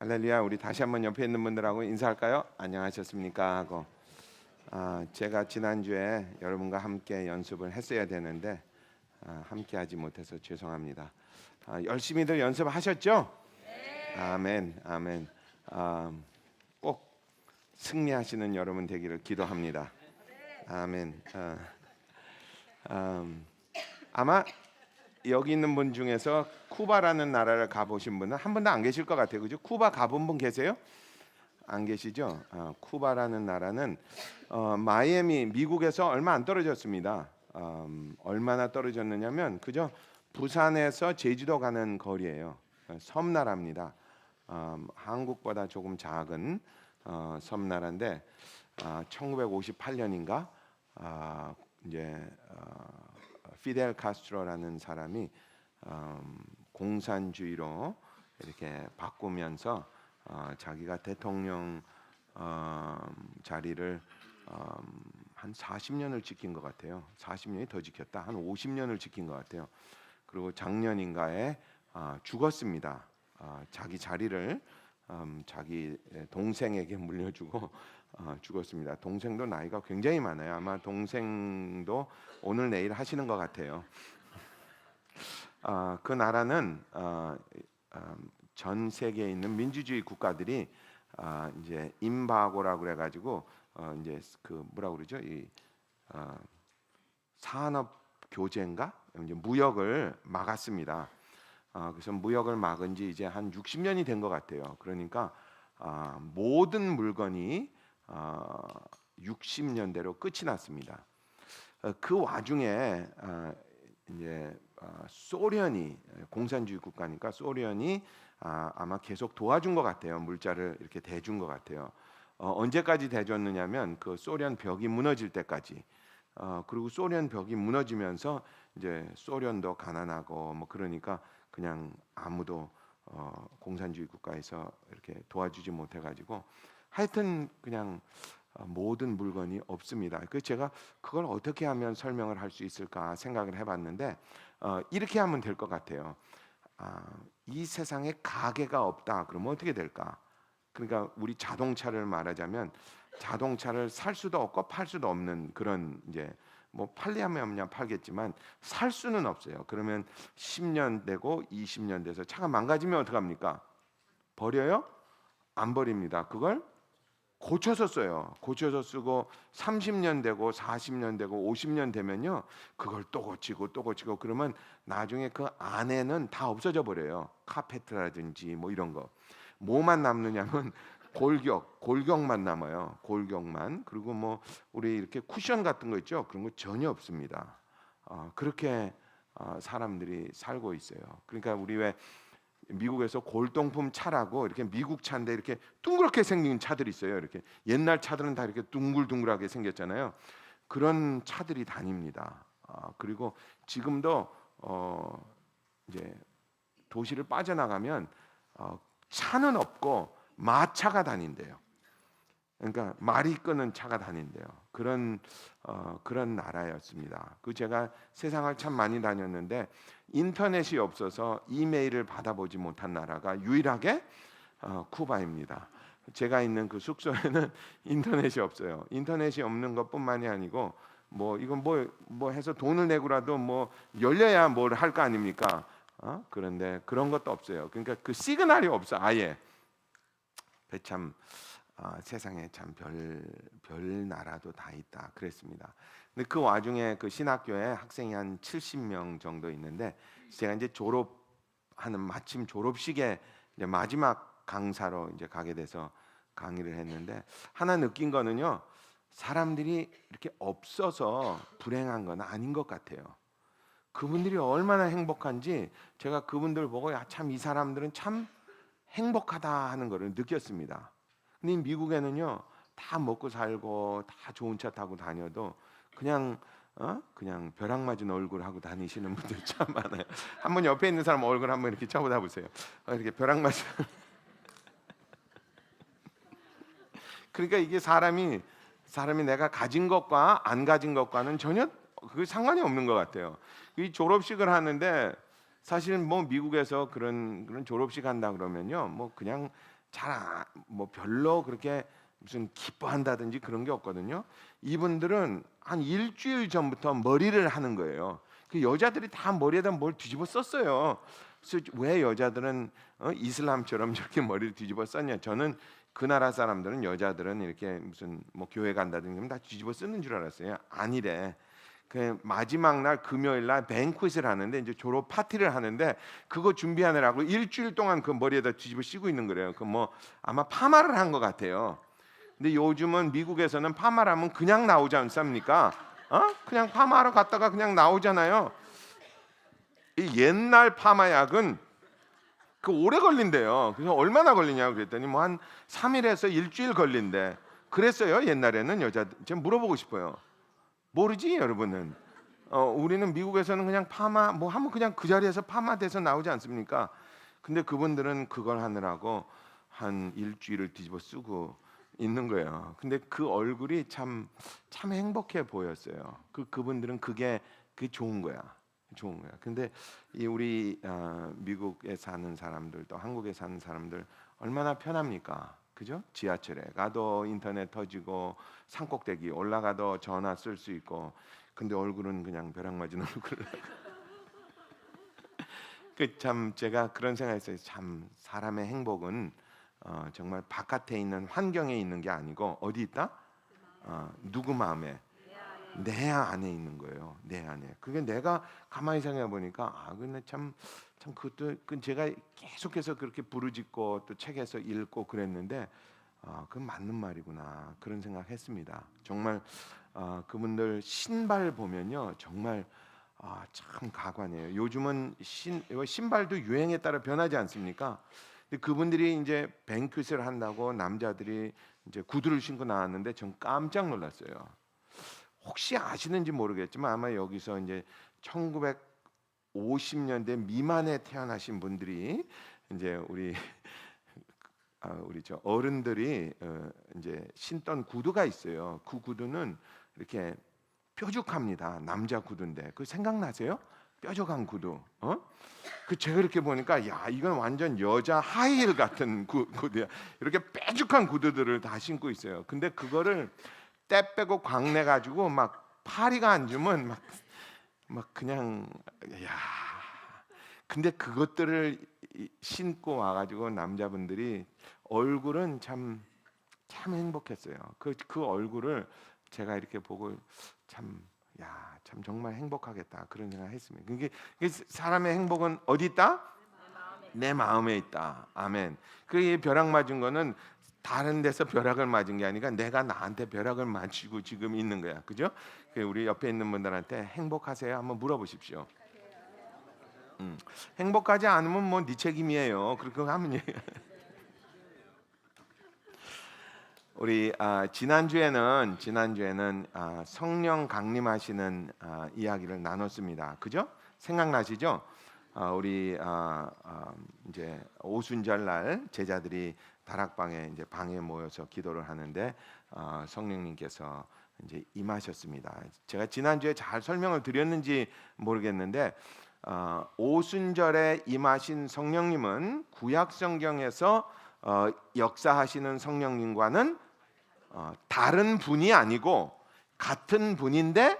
할렐루야. 우리 다시 한번 옆에 있는 분들하고 인사할까요? 안녕하셨습니까? 하고 제가 지난주에 여러분과 함께 연습을 했어야 되는데 함께 하지 못해서 죄송합니다. 열심히들 연습하셨죠? 아멘, 아멘. 꼭 승리하시는 여러분 되기를 기도합니다. 아멘. 아마 여기 있는 분 중에서 쿠바라는 나라를 가보신 분은 한 분도 안 계실 것 같아요. 그죠? 쿠바 가본 분 계세요? 안 계시죠? 쿠바라는 나라는 마이애미 미국에서 얼마 안 떨어졌습니다. 얼마나 떨어졌느냐면 그죠? 부산에서 제주도 가는 거리예요. 섬나라입니다. 한국보다 조금 작은 섬나라인데 1958년인가 이제 피델 카스트로라는 사람이 공산주의로 이렇게 바꾸면서 자기가 대통령 자리를 한 40년을 지킨 것 같아요. 40년이 더 지켰다. 한 50년을 지킨 것 같아요. 그리고 작년인가에 죽었습니다. 자기 자리를 자기 동생에게 물려주고 죽었습니다. 동생도 나이가 굉장히 많아요. 아마 동생도 오늘 내일 하시는 것 같아요. 그 나라는 전 세계에 있는 민주주의 국가들이 이제 임바고라고 그래가지고 이제 그 뭐라고 그러죠? 이 산업 교제인가? 이제 무역을 막았습니다. 그래서 무역을 막은 지 이제 한 60년이 된 것 같아요. 그러니까 모든 물건이 60년대로 끝이 났습니다. 그 와중에 이제 소련이 공산주의 국가니까 소련이 아마 계속 도와준 것 같아요. 물자를 이렇게 대준 것 같아요. 언제까지 대줬느냐면 그 소련 벽이 무너질 때까지. 그리고 소련 벽이 무너지면서 이제 소련도 가난하고 뭐 그러니까 그냥 아무도 공산주의 국가에서 이렇게 도와주지 못해가지고 하여튼 그냥 모든 물건이 없습니다. 그 제가 그걸 어떻게 하면 설명을 할 수 있을까 생각을 해봤는데 이렇게 하면 될 것 같아요. 이 세상에 가게가 없다. 그러면 어떻게 될까? 그러니까 우리 자동차를 말하자면 자동차를 살 수도 없고 팔 수도 없는 그런 이제 뭐 팔려면 팔겠지만 살 수는 없어요. 그러면 10년 되고 20년 돼서 차가 망가지면 어떡합니까? 버려요? 안 버립니다. 그걸 고쳐서 써요. 고쳐서 쓰고 30년 되고 40년 되고 50년 되면요. 그걸 또 고치고 또 고치고 그러면 나중에 그 안에는 다 없어져 버려요. 카페트라든지 뭐 이런 거. 뭐만 남느냐면 골격만 남아요. 골격만. 그리고 뭐 우리 이렇게 쿠션 같은 거 있죠. 그런 거 전혀 없습니다. 그렇게 사람들이 살고 있어요. 그러니까 우리 왜 미국에서 골동품 차라고 이렇게 미국 차인데 이렇게 둥그렇게 생긴 차들이 있어요. 이렇게 옛날 차들은 다 이렇게 둥글둥글하게 생겼잖아요. 그런 차들이 다닙니다. 그리고 지금도 이제 도시를 빠져나가면 차는 없고 마차가 다닌대요. 그러니까 말이 끄는 차가 다닌대요. 그런 나라였습니다. 그 제가 세상을 참 많이 다녔는데 인터넷이 없어서 이메일을 받아보지 못한 나라가 유일하게 쿠바입니다. 제가 있는 그 숙소에는 인터넷이 없어요. 인터넷이 없는 것뿐만이 아니고 뭐 이건 뭐 해서 돈을 내고라도 뭐 열려야 뭘 할 거 아닙니까? 그런데 그런 것도 없어요. 그러니까 그 시그널이 없어 아예. 참 세상에 참 별 나라도 다 있다 그랬습니다. 근데 그 와중에 그 신학교에 학생이 한 70명 정도 있는데 제가 이제 졸업하는 마침 졸업식에 이제 마지막 강사로 이제 가게 돼서 강의를 했는데 하나 느낀 거는요. 사람들이 이렇게 없어서 불행한 건 아닌 것 같아요. 그분들이 얼마나 행복한지 제가 그분들 보고 참 이 사람들은 참 행복하다 하는 것을 느꼈습니다. 근데 미국에는요 다 먹고 살고 다 좋은 차 타고 다녀도 그냥 벼락 맞은 얼굴 하고 다니시는 분들 참 많아요. 한번 옆에 있는 사람 얼굴 한번 이렇게 쳐보다 보세요. 이렇게 벼락 맞은 그러니까 이게 사람이 내가 가진 것과 안 가진 것과는 전혀 그 상관이 없는 것 같아요. 이 졸업식을 하는데 사실 뭐 미국에서 그런 졸업식 한다 그러면요 뭐 그냥 뭐 별로 그렇게 무슨 기뻐한다든지 그런 게 없거든요. 이분들은 한 일주일 전부터 머리를 하는 거예요. 그 여자들이 다 머리에다 뭘 뒤집어 썼어요. 그래서 왜 여자들은 이슬람처럼 저렇게 머리를 뒤집어 썼냐? 저는 그 나라 사람들은 여자들은 이렇게 무슨 뭐 교회 간다든지 다 뒤집어 쓰는 줄 알았어요. 아니래. 그 마지막 날 금요일 날 뱅퀴트를 하는데 이제 졸업 파티를 하는데 그거 준비하느라고 일주일 동안 그 머리에다 뒤집어 씌고 있는 거래요. 그 뭐 아마 파마를 한 것 같아요. 근데 요즘은 미국에서는 파마를 하면 그냥 나오지 않습니까? 그냥 파마하러 갔다가 그냥 나오잖아요. 이 옛날 파마약은 그 오래 걸린대요. 그래서 얼마나 걸리냐고 그랬더니 뭐 한 3일에서 일주일 걸린대. 그랬어요. 옛날에는 여자들. 제가 물어보고 싶어요. 모르지 여러분은. 우리는 미국에서는 그냥 파마 뭐 하면 그냥 그 자리에서 파마돼서 나오지 않습니까? 근데 그분들은 그걸 하느라고 한 일주일을 뒤집어 쓰고 있는 거예요. 근데 그 얼굴이 참 행복해 보였어요. 그분들은 그게 좋은 거야. 좋은 거야. 근데 이 우리 미국에 사는 사람들도 한국에 사는 사람들 얼마나 편합니까? 그죠? 지하철에 가도 인터넷 터지고 산꼭대기 올라가도 전화 쓸 수 있고, 근데 얼굴은 그냥 벼락 맞은 얼굴. 참 제가 그런 생각했어요. 참 사람의 행복은 정말 바깥에 있는 환경에 있는 게 아니고 어디 있다? 누구 마음에? 내 안에 있는 거예요. 내 안에. 그게 내가 가만히 생각해 보니까 근데 참 그것도 제가 계속해서 그렇게 부르짖고 또 책에서 읽고 그랬는데 그건 맞는 말이구나 그런 생각했습니다. 정말 그분들 신발 보면요 정말 참 가관이에요. 요즘은 신발도 유행에 따라 변하지 않습니까? 근데 그분들이 이제 뱅크를 한다고 남자들이 이제 구두를 신고 나왔는데 전 깜짝 놀랐어요. 혹시 아시는지 모르겠지만 아마 여기서 이제 1950년대 미만에 태어나신 분들이 이제 우리 저 어른들이 이제 신던 구두가 있어요. 그 구두는 이렇게 뾰족합니다. 남자 구두인데 그 생각나세요? 뾰족한 구두. 그 제가 이렇게 보니까 야 이건 완전 여자 하이힐 같은 구두야. 이렇게 뾰족한 구두들을 다 신고 있어요. 근데 그거를 때 빼고 광내 가지고 막 파리가 안 주면 막 그냥 야. 근데 그것들을 신고 와가지고 남자분들이 얼굴은 참 행복했어요. 그 얼굴을 제가 이렇게 보고 참 정말 행복하겠다 그런 생각했습니다. 그게 사람의 행복은 어디 있다? 내 마음에 있다. 아멘. 그 벼락 맞은 거는 다른 데서 벼락을 맞은 게 아니라 내가 나한테 벼락을 맞추고 지금 있는 거야. 그죠? 우리 옆에 있는 분들한테 행복하세요? 한번 물어보십시오. 행복하지 않으면 뭐 네 책임이에요. 그렇게 하면 우리 지난주에는 성령 강림하시는 이야기를 나눴습니다. 그죠? 생각나시죠? 우리 이제 오순절 날 제자들이 다락방에 이제 방에 모여서 기도를 하는데 성령님께서 이제 임하셨습니다. 제가 지난주에 잘 설명을 드렸는지 모르겠는데 오순절에 임하신 성령님은 구약 성경에서 역사하시는 성령님과는 다른 분이 아니고 같은 분인데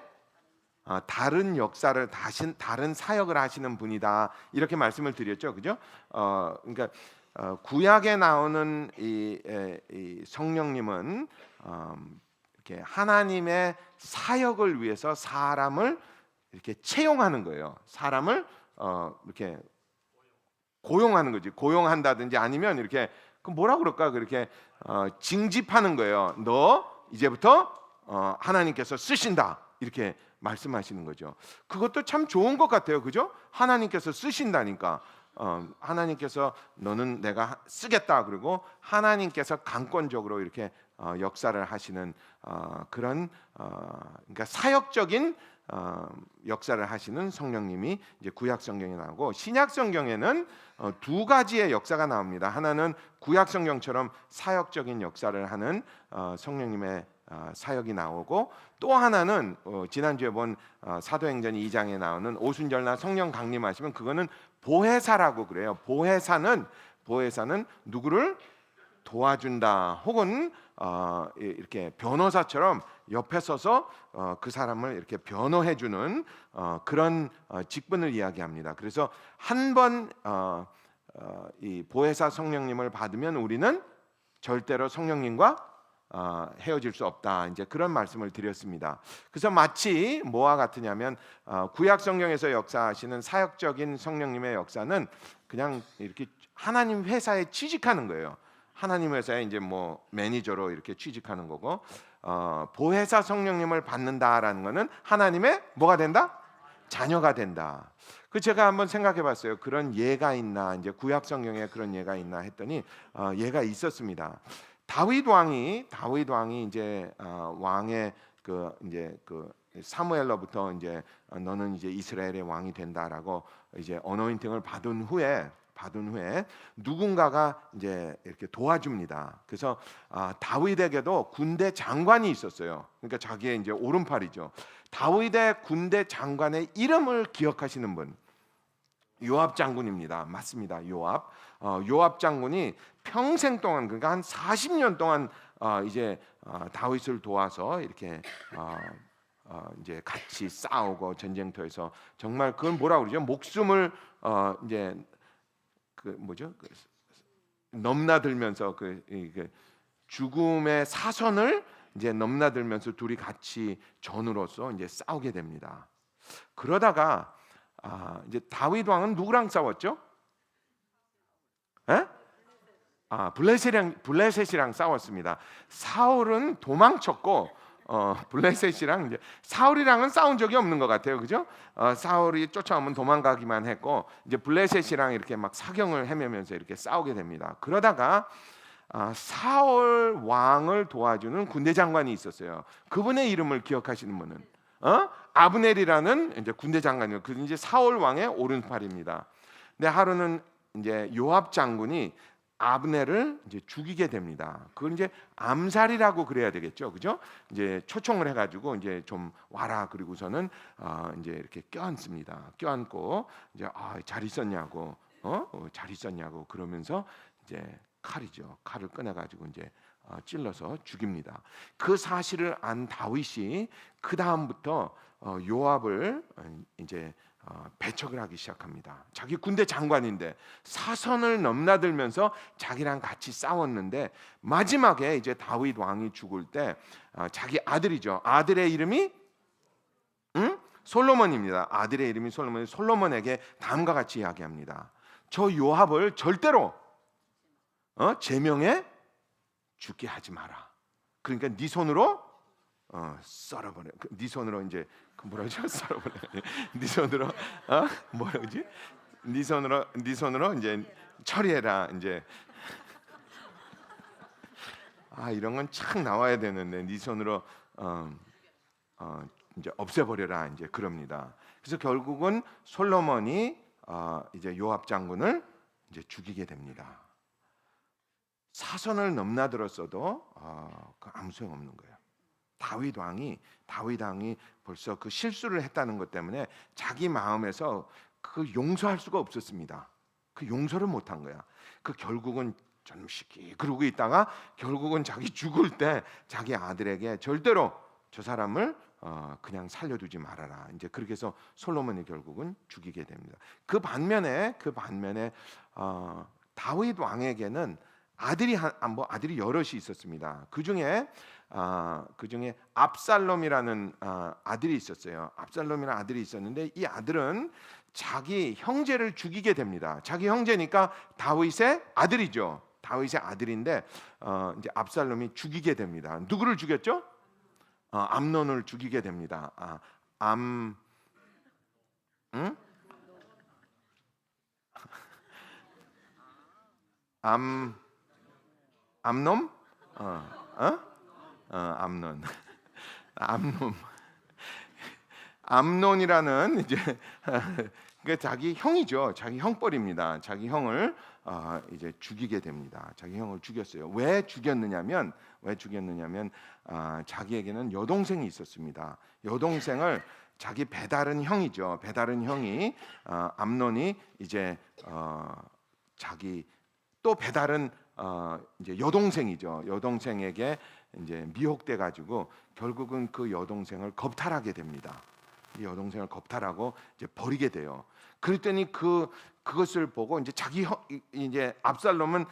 다른 역사를 다른 사역을 하시는 분이다 이렇게 말씀을 드렸죠, 그죠? 그러니까 구약에 나오는 이 성령님은 이렇게 하나님의 사역을 위해서 사람을 이렇게 채용하는 거예요. 사람을 이렇게 고용하는 거지. 고용한다든지 아니면 이렇게 그 뭐라 그럴까 그렇게 징집하는 거예요. 너 이제부터 하나님께서 쓰신다 이렇게 말씀하시는 거죠. 그것도 참 좋은 것 같아요, 그죠? 하나님께서 쓰신다니까. 하나님께서 너는 내가 쓰겠다 그리고 하나님께서 강권적으로 이렇게 역사를 하시는 그런 그러니까 사역적인 역사를 하시는 성령님이 이제 구약 성경에 나오고 신약 성경에는 두 가지의 역사가 나옵니다. 하나는 구약 성경처럼 사역적인 역사를 하는 성령님의 사역이 나오고 또 하나는 지난주에 본 사도행전 2장에 나오는 오순절날 성령 강림하시면 그거는 보혜사라고 그래요. 보혜사는 누구를 도와준다, 혹은 이렇게 변호사처럼 옆에 서서 그 사람을 이렇게 변호해주는 그런 직분을 이야기합니다. 그래서 한 번 이 보혜사 성령님을 받으면 우리는 절대로 성령님과 헤어질 수 없다. 이제 그런 말씀을 드렸습니다. 그래서 마치 뭐와 같으냐면 구약 성경에서 역사하시는 사역적인 성령님의 역사는 그냥 이렇게 하나님 회사에 취직하는 거예요. 하나님 회사에 이제 뭐 매니저로 이렇게 취직하는 거고, 보혜사 성령님을 받는다라는 거는 하나님의 뭐가 된다? 자녀가 된다. 그 제가 한번 생각해봤어요. 그런 예가 있나, 이제 구약 성경에 그런 예가 있나 했더니 예가 있었습니다. 다윗 왕이 이제 왕의 이제 사무엘로부터 이제 너는 이제 이스라엘의 왕이 된다라고 이제 어노인팅을 받은 후에 누군가가 이제 이렇게 도와줍니다. 그래서 다윗에게도 군대 장관이 있었어요. 그러니까 자기의 이제 오른팔이죠. 다윗의 군대 장관의 이름을 기억하시는 분, 요압 장군입니다. 맞습니다. 요압 장군이 평생 동안, 그러니까 한 40년 동안 이제 다윗을 도와서 이렇게 이제 같이 싸우고 전쟁터에서 정말 그건 뭐라 그러죠? 목숨을 이제 넘나들면서 죽음의 사선을 이제 넘나들면서 둘이 같이 전으로서 이제 싸우게 됩니다. 그러다가 이제 다윗 왕은 누구랑 싸웠죠? 에? 블레셋이랑 싸웠습니다. 사울은 도망쳤고 블레셋이랑 이제 사울이랑은 싸운 적이 없는 것 같아요, 그죠? 사울이 쫓아오면 도망가기만 했고 이제 블레셋이랑 이렇게 막 사경을 헤매면서 이렇게 싸우게 됩니다. 그러다가 사울 왕을 도와주는 군대 장관이 있었어요. 그분의 이름을 기억하시는 분은 아브넬이라는 이제 군대 장관이요. 그 이제 사울 왕의 오른팔입니다. 근데 하루는 이제 요압 장군이 아브넬을 이제 죽이게 됩니다. 그걸 이제 암살이라고 그래야 되겠죠, 그죠? 이제 초청을 해가지고 이제 좀 와라, 그리고서는 이제 이렇게 껴안습니다. 껴안고 이제 잘 있었냐고, 잘 있었냐고 그러면서 이제 칼을 꺼내가지고 이제 찔러서 죽입니다. 그 사실을 안 다윗이 그 다음부터 요압을 이제 배척을 하기 시작합니다. 자기 군대 장관인데 사선을 넘나들면서 자기랑 같이 싸웠는데 마지막에 이제 다윗 왕이 죽을 때 자기 아들이죠. 아들의 이름이 솔로몬입니다. 아들의 이름이 솔로몬에게 다음과 같이 이야기합니다. 저 요압을 절대로 제명에 죽게 하지 마라. 그러니까 네 손으로 썰어버려. 네 손으로 이제 뭐라죠? 썰어버려. 네 손으로 뭐라지? 네 손으로 이제 처리해라. 이제 이런 건 참 나와야 되는데 네 손으로 이제 없애버려라. 이제 그럽니다. 그래서 결국은 솔로몬이 이제 요압 장군을 이제 죽이게 됩니다. 사선을 넘나들었어도 아무 소용 없는 거예요. 다윗 왕이 벌써 그 실수를 했다는 것 때문에 자기 마음에서 그 용서할 수가 없었습니다. 그 용서를 못한 거야. 그 결국은 저놈시키 그러고 있다가 결국은 자기 죽을 때 자기 아들에게 절대로 저 사람을 그냥 살려두지 말아라. 이제 그렇게 해서 솔로몬이 결국은 죽이게 됩니다. 그 반면에 다윗 왕에게는 아들이 여럿이 있었습니다. 그 중에 압살롬이라는 아들이 있었어요. 압살롬이라는 아들이 있었는데 이 아들은 자기 형제를 죽이게 됩니다. 자기 형제니까 다윗의 아들이죠. 다윗의 아들인데 이제 압살롬이 죽이게 됩니다. 누구를 죽였죠? 암논을 죽이게 됩니다. 암놈? 암논이라는 이제 그 자기 형이죠. 자기 형뻘입니다. 자기 형을 이제 죽이게 됩니다. 자기 형을 죽였어요. 왜 죽였느냐면 자기에게는 여동생이 있었습니다. 여동생을 자기 배다른 형이죠. 배다른 형이 암논이 이제 자기 또 배다른 이제 여동생이죠. 여동생에게 이제 미혹돼 가지고 결국은 그 여동생을 겁탈하게 됩니다. 이 여동생을 겁탈하고 이제 버리게 돼요. 그랬더니 그것을 보고 이제 이제 압살롬은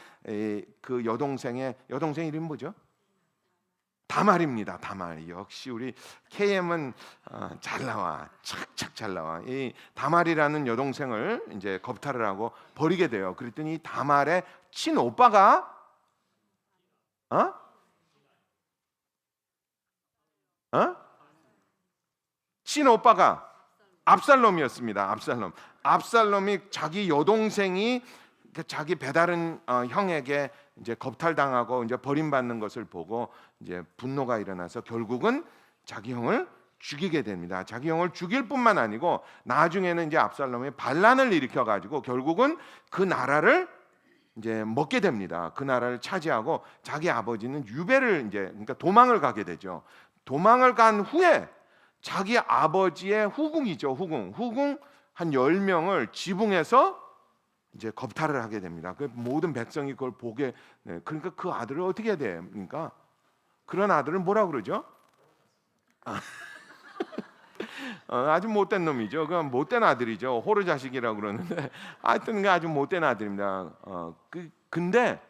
그 여동생 이름이 뭐죠? 다말입니다. 다말. 역시 우리 KM은 잘 나와. 착착 잘 나와. 이 다말이라는 여동생을 이제 겁탈을 하고 버리게 돼요. 그랬더니 다말의 친오빠가 어? 어? 친오빠가 압살롬이었습니다. 압살롬이 자기 여동생이 자기 배다른 형에게 이제 겁탈당하고 이제 버림받는 것을 보고 이제 분노가 일어나서 결국은 자기 형을 죽이게 됩니다. 자기 형을 죽일 뿐만 아니고 나중에는 이제 압살롬이 반란을 일으켜 가지고 결국은 그 나라를 이제 먹게 됩니다. 그 나라를 차지하고 자기 아버지는 유배를 이제 그러니까 도망을 가게 되죠. 도망을 간 후에 자기 아버지의 후궁이죠. 후궁 한 10명을 지붕에서 이제 겁탈을 하게 됩니다. 그 모든 백성이 그걸 보게 그러니까 그 아들을 어떻게 해야 됩니까? 그런 아들을 뭐라 그러죠? 아주 못된 놈이죠. 그 못된 아들이죠. 호르 자식이라고 그러는데 하여튼 아주 못된 아들입니다. 근데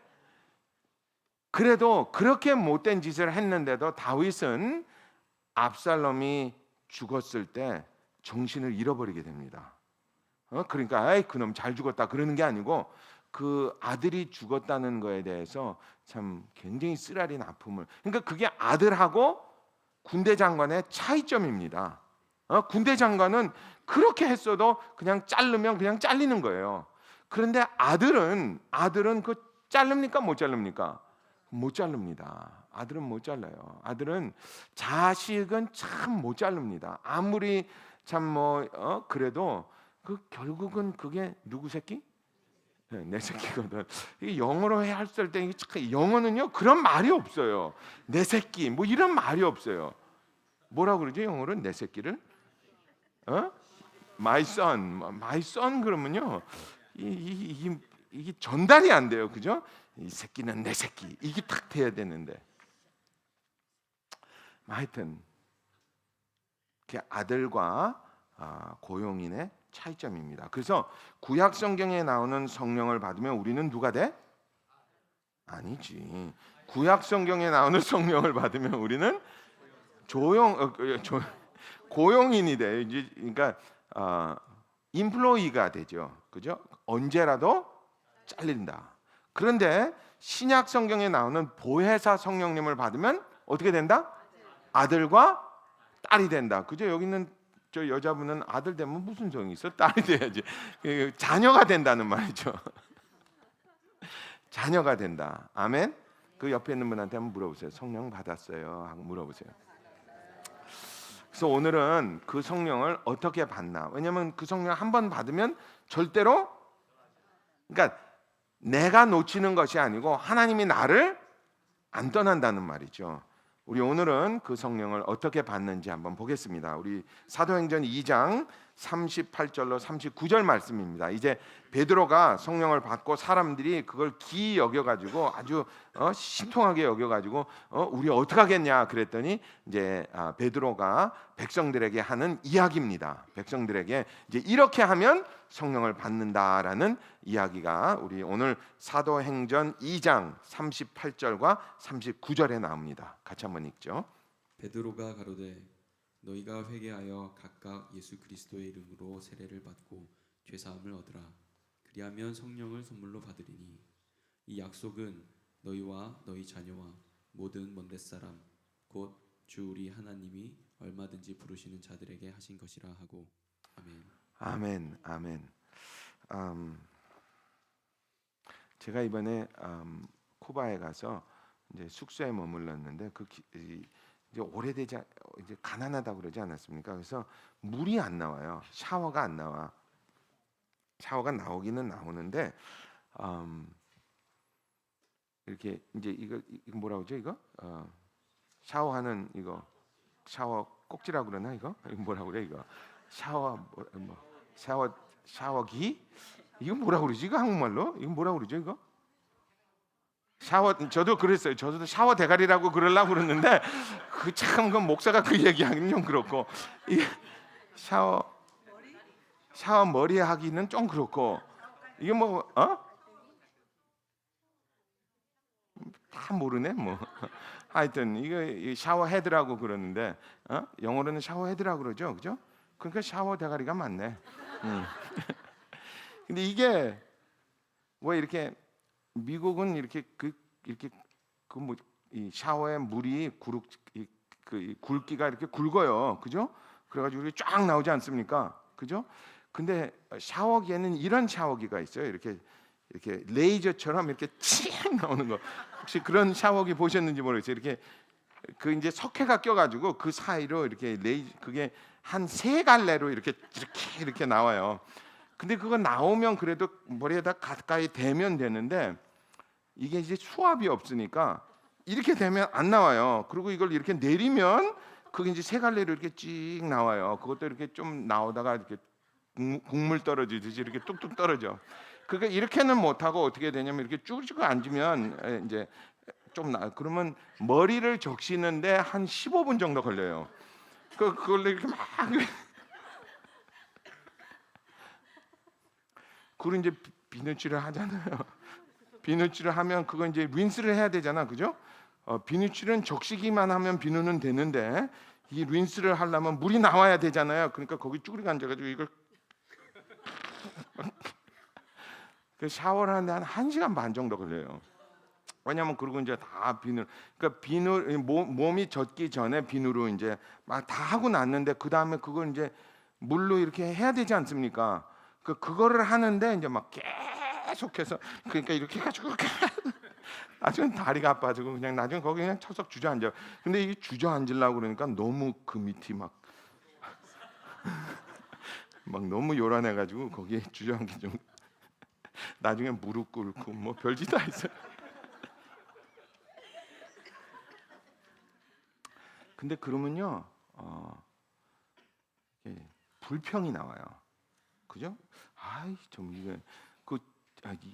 그래도 그렇게 못된 짓을 했는데도 다윗은 압살롬이 죽었을 때 정신을 잃어버리게 됩니다. 그러니까 아이 그놈 잘 죽었다 그러는 게 아니고 그 아들이 죽었다는 거에 대해서 참 굉장히 쓰라린 아픔을 그러니까 그게 아들하고 군대 장관의 차이점입니다. 군대 장관은 그렇게 했어도 그냥 자르면 그냥 잘리는 거예요. 그런데 아들은 그 자릅니까 못 자릅니까? 못 자릅니다. 아들은 못 잘라요. 아들은 자식은 참 못 자릅니다. 아무리 참 그래도 그 결국은 그게 누구 새끼? 내 새끼거든. 이 영어로 했을 때 영어는요 그런 말이 없어요. 내 새끼 뭐 이런 말이 없어요. 뭐라 그러죠 영어로는 내 새끼를? My son 그러면요 이게 전달이 안 돼요, 그죠? 이 새끼는 내 새끼 이게 딱 돼야 되는데 하여튼 그 아들과 고용인의 차이점입니다. 그래서 구약 성경에 나오는 성령을 받으면 우리는 누가 돼? 아니지. 구약 성경에 나오는 성령을 받으면 우리는 고용인이 돼. 그러니까 인플로이가 되죠. 그죠? 언제라도 잘린다. 그런데 신약 성경에 나오는 보혜사 성령님을 받으면 어떻게 된다? 아들과 딸이 된다. 그죠? 여기 있는 저 여자분은 아들 되면 무슨 소용이 있어? 딸이 돼야지. 자녀가 된다는 말이죠. 자녀가 된다. 아멘. 그 옆에 있는 분한테 한번 물어보세요. 성령 받았어요? 하고 물어보세요. 그래서 오늘은 그 성령을 어떻게 받나? 왜냐하면 그 성령 한 번 받으면 절대로 그러니까 내가 놓치는 것이 아니고 하나님이 나를 안 떠난다는 말이죠. 우리 오늘은 그 성령을 어떻게 받는지 한번 보겠습니다. 우리 사도행전 2장 38절로 39절 말씀입니다. 이제 베드로가 성령을 받고 사람들이 그걸 기이 여겨가지고 아주 신통하게 여겨가지고 우리 어떻게 하겠냐 그랬더니 이제 베드로가 백성들에게 하는 이야기입니다. 백성들에게 이제 이렇게 하면 성령을 받는다라는 이야기가 우리 오늘 사도행전 2장 38절과 39절에 나옵니다. 같이 한번 읽죠. 베드로가 가로되 너희가 회개하여 각각 예수 그리스도의 이름으로 세례를 받고 죄 사함을 얻으라. 그리하면 성령을 선물로 받으리니 이 약속은 너희와 너희 자녀와 모든 먼 땔사람 곧 주 우리 하나님이 얼마든지 부르시는 자들에게 하신 것이라 하고. 아멘. 아멘. 아멘. 제가 이번에 쿠바에 가서 이제 숙소에 머물렀는데 이제 오래되지 이제 가난하다고 그러지 않았습니까? 그래서 물이 안 나와요. 샤워가 안 나와. 샤워가 나오기는 나오는데 이렇게 이제 이거 뭐라 그러죠? 이거 샤워하는 이거 샤워 꼭지라고 그러나 이거 뭐라 그래 이거 샤워기 이거 뭐라 그러지? 이거 한국말로 이거 뭐라 그러죠? 이거 샤워 저도 그랬어요. 저도 샤워 대가리라고 그러려고 그랬는데 그 목사가 그 얘기하기는 좀 그렇고 이게 샤워 머리 하기는 좀 그렇고 이게 뭐 다 모르네 뭐. 하여튼 이거 샤워 헤드라고 그러는데 영어로는 샤워 헤드라고 그러죠, 그죠? 그러니까 샤워 대가리가 맞네. 근데 이게 왜 이렇게 미국은 이렇게 뭐 이 샤워에 물이 그 굵기가 이렇게 굵어요, 그죠? 그래가지고 이렇게 쫙 나오지 않습니까, 그죠? 근데 샤워기에는 이런 샤워기가 있어요. 이렇게 레이저처럼 이렇게 칙 나오는 거. 혹시 그런 샤워기 보셨는지 모르겠어요. 이렇게 그 이제 석회가 껴가지고 그 사이로 이렇게 그게 한 3갈래로 이렇게 나와요. 근데 그거 나오면 그래도 머리에다 가까이 대면 되는데 이게 이제 수압이 없으니까 이렇게 되면 안 나와요. 그리고 이걸 이렇게 내리면 그게 이제 3갈래로 이렇게 찍 나와요. 그것도 이렇게 좀 나오다가 이렇게 국물 떨어지듯이 이렇게 뚝뚝 떨어져. 그러니까 이렇게는 못 하고 어떻게 되냐면 이렇게 쭈그리고 앉으면 이제 그러면 머리를 적시는데 한 15분 정도 걸려요. 그걸 이렇게 막 그리고 이제 비누칠을 하잖아요. 비누칠을 하면 그거 이제 린스를 해야 되잖아, 그죠? 비누칠은 적시기만 하면 비누는 되는데 이 린스를 하려면 물이 나와야 되잖아요. 그러니까 거기 쭈그리고 앉아가지고 이걸 그 샤워를 하는데 한 1시간 반 정도 걸려요. 왜냐면 그리고 이제 다 그러니까 몸이 젖기 전에 비누로 이제 막 다 하고 났는데 그 다음에 그걸 이제 물로 이렇게 해야 되지 않습니까? 그거를 하는데 이제 막 계속해서 그러니까 이렇게 해가지고 나중에 다리가 아파지고 그냥 나중에 거기 그냥 철썩 주저앉아. 근데 이게 주저앉으려고 그러니까 너무 그 밑이 막 너무 요란해가지고 거기에 주저앉기 좀 나중에 무릎 꿇고 뭐 별짓 다 있어요. 근데 그러면요 불평이 나와요, 그죠? 아이 좀 이게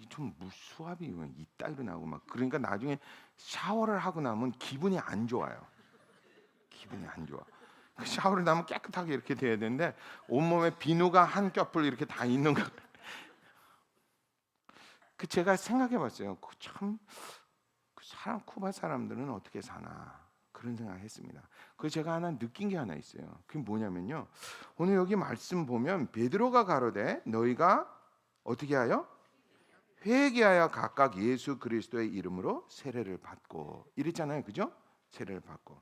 좀 수압이 이따위로 나오고 막 그러니까 나중에 샤워를 하고 나면 기분이 안 좋아요. 기분이 안 좋아. 샤워를 나면 깨끗하게 이렇게 돼야 되는데 온몸에 비누가 한 겹을 이렇게 다 있는 거. 제가 생각해봤어요. 참 쿠바 사람들은 어떻게 사나 그런 생각했습니다. 제가 하나 느낀 게 하나 있어요. 그게 뭐냐면요. 오늘 여기 말씀 보면 베드로가 가로되 너희가 어떻게 하여 회개하여 각각 예수 그리스도의 이름으로 세례를 받고 이랬잖아요, 그죠? 세례를 받고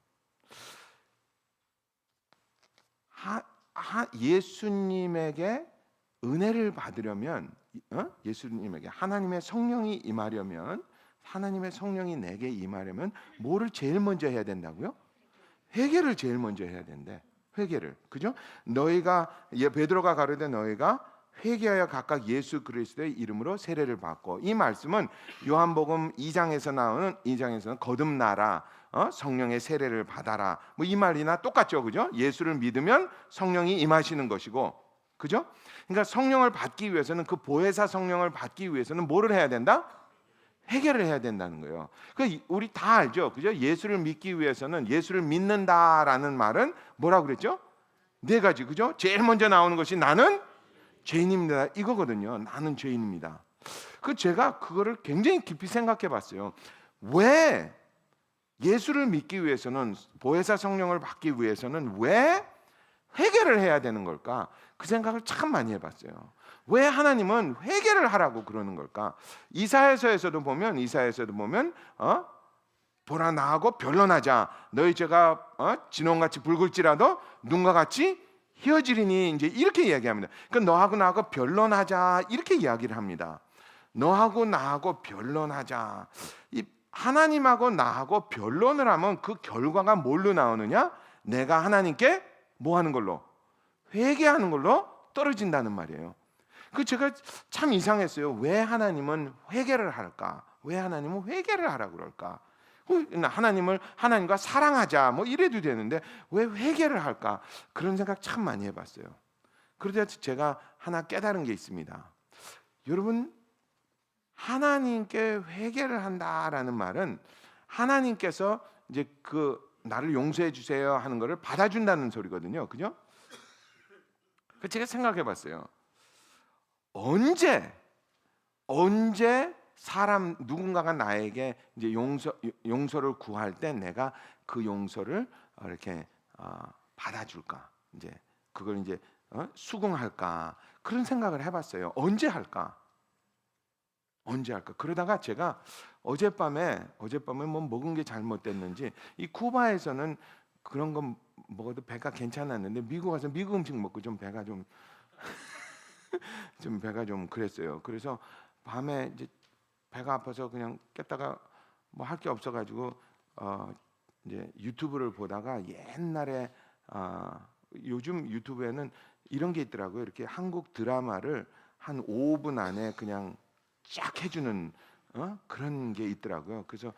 예수님에게 은혜를 받으려면 예수님에게 하나님의 성령이 임하려면 하나님의 성령이 내게 임하려면 뭐를 제일 먼저 해야 된다고요? 회개를 제일 먼저 해야 된대. 회개를, 그죠? 베드로가 가로되 너희가 회개하여 각각 예수 그리스도의 이름으로 세례를 받고 이 말씀은 요한복음 2장에서는 거듭나라, 성령의 세례를 받아라 뭐 이 말이나 똑같죠, 그죠? 예수를 믿으면 성령이 임하시는 것이고, 그죠? 그러니까 성령을 받기 위해서는 그 보혜사 성령을 받기 위해서는 뭐를 해야 된다? 회개를 해야 된다는 거예요. 우리 다 알죠, 그죠? 예수를 믿기 위해서는 예수를 믿는다라는 말은 뭐라고 그랬죠? 4가지, 그죠? 제일 먼저 나오는 것이 나는 죄인입니다. 이거거든요. 나는 죄인입니다. 제가 그거를 굉장히 깊이 생각해 봤어요. 왜 예수를 믿기 위해서는 보혜사 성령을 받기 위해서는 왜 회개를 해야 되는 걸까? 그 생각을 참 많이 해봤어요. 왜 하나님은 회개를 하라고 그러는 걸까? 이사야서에서도 보면 보라 나하고 변론하자. 너희 죄가 진홍같이 붉을지라도 눈과 같이 희어지리니 이제 이렇게 이야기합니다. 그러니까 너하고 나하고 변론하자 이렇게 이야기를 합니다. 너하고 나하고 변론하자. 하나님하고 나하고 변론을 하면 그 결과가 뭘로 나오느냐? 내가 하나님께 뭐 하는 걸로? 회개하는 걸로 떨어진다는 말이에요. 제가 참 이상했어요. 왜 하나님은 회개를 할까? 왜 하나님은 회개를 하라고 그럴까? 하나님과 사랑하자 뭐 이래도 되는데 왜 회개를 할까? 그런 생각 참 많이 해봤어요. 그러다 제가 하나 깨달은 게 있습니다. 여러분, 하나님께 회개를 한다라는 말은 하나님께서 이제 그 나를 용서해 주세요 하는 것을 받아준다는 소리거든요. 그죠? 그 제가 생각해 봤어요. 언제 사람 누군가가 나에게 이제 용서를 구할 때 내가 그 용서를 이렇게 받아줄까? 이제 그걸 이제 수긍할까? 그런 생각을 해봤어요. 언제 할까? 그러다가 제가 어젯밤에 뭐 먹은 게 잘못됐는지 이 쿠바에서는 그런 거 먹어도 배가 괜찮았는데 미국 와서 미국 음식 먹고 좀 배가 좀 배가 좀 그랬어요. 그래서 밤에 이제 배가 아파서 그냥 깼다가 뭐 할 게 없어가지고 이제 유튜브를 보다가 옛날에 요즘 유튜브에는 이런 게 있더라고요. 이렇게 한국 드라마를 한 5분 안에 그냥 쫙 해주는 그런 게 있더라고요. 그래서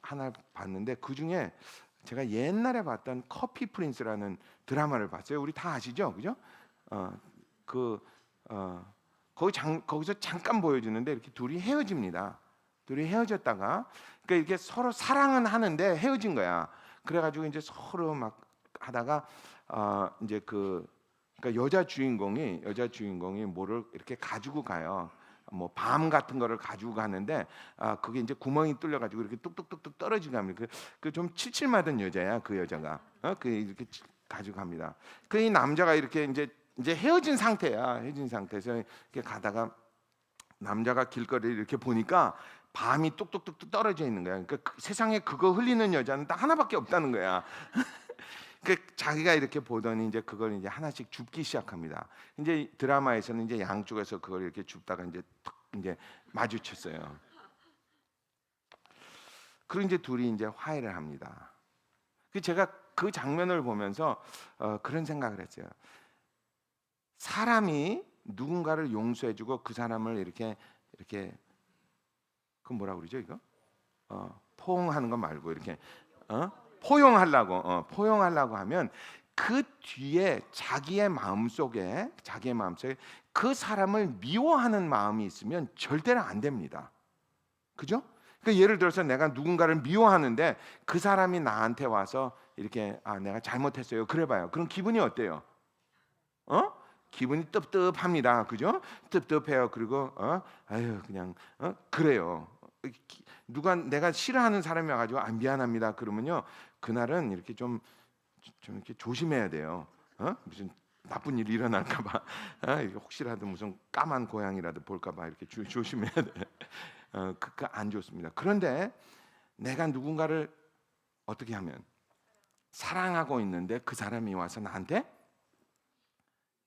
하나 봤는데 그 중에 제가 옛날에 봤던 커피 프린스라는 드라마를 봤어요. 우리 다 아시죠, 그죠? 거기서 잠깐 보여주는데 이렇게 둘이 헤어집니다. 둘이 헤어졌다가 그러니까 이렇게 서로 사랑은 하는데 헤어진 거야. 그래가지고 이제 서로 막 하다가 이제 그러니까 여자 주인공이 뭐를 이렇게 가지고 가요. 뭐 밤 같은 거를 가지고 가는데 그게 이제 구멍이 뚫려가지고 이렇게 뚝뚝뚝뚝 떨어지고 합니다. 그 좀 칠칠맞은 여자야, 그 여자가. 그 이렇게 가지고 갑니다. 그 이 남자가 이렇게 이제 헤어진 상태야. 헤어진 상태에서 이렇게 가다가 남자가 길거리를 이렇게 보니까 밤이 뚝뚝뚝뚝 떨어져 있는 거야. 그러니까 세상에 그거 흘리는 여자는 딱 하나밖에 없다는 거야. 그 자기가 이렇게 보더니 이제 그걸 이제 하나씩 줍기 시작합니다. 이제 드라마에서는 이제 양쪽에서 그걸 이렇게 줍다가 이제 탁 이제 마주쳤어요. 그리고 이제 둘이 이제 화해를 합니다. 그 제가 그 장면을 보면서 그런 생각을 했어요. 사람이 누군가를 용서해주고 그 사람을 이렇게 그 뭐라 그러죠 이거? 포옹하는 거 말고 이렇게 포용하려고 하면 그 뒤에 자기의 마음속에 그 사람을 미워하는 마음이 있으면 절대로 안 됩니다. 그죠? 그러니까 예를 들어서 내가 누군가를 미워하는데 그 사람이 나한테 와서 이렇게 내가 잘못했어요. 그래봐요. 그럼 기분이 어때요? 기분이 뜨뜻합니다. 그죠? 뜨뜻해요. 그리고 아유 그냥 그래요. 누가 내가 싫어하는 사람이 와가지고 미안합니다. 그러면요 그날은 이렇게 좀 이렇게 조심해야 돼요. 무슨 나쁜 일이 일어날까봐 혹시라도 무슨 까만 고양이라도 볼까봐 이렇게 조심해야 돼. 그거 안 좋습니다. 그런데 내가 누군가를 어떻게 하면 사랑하고 있는데 그 사람이 와서 나한테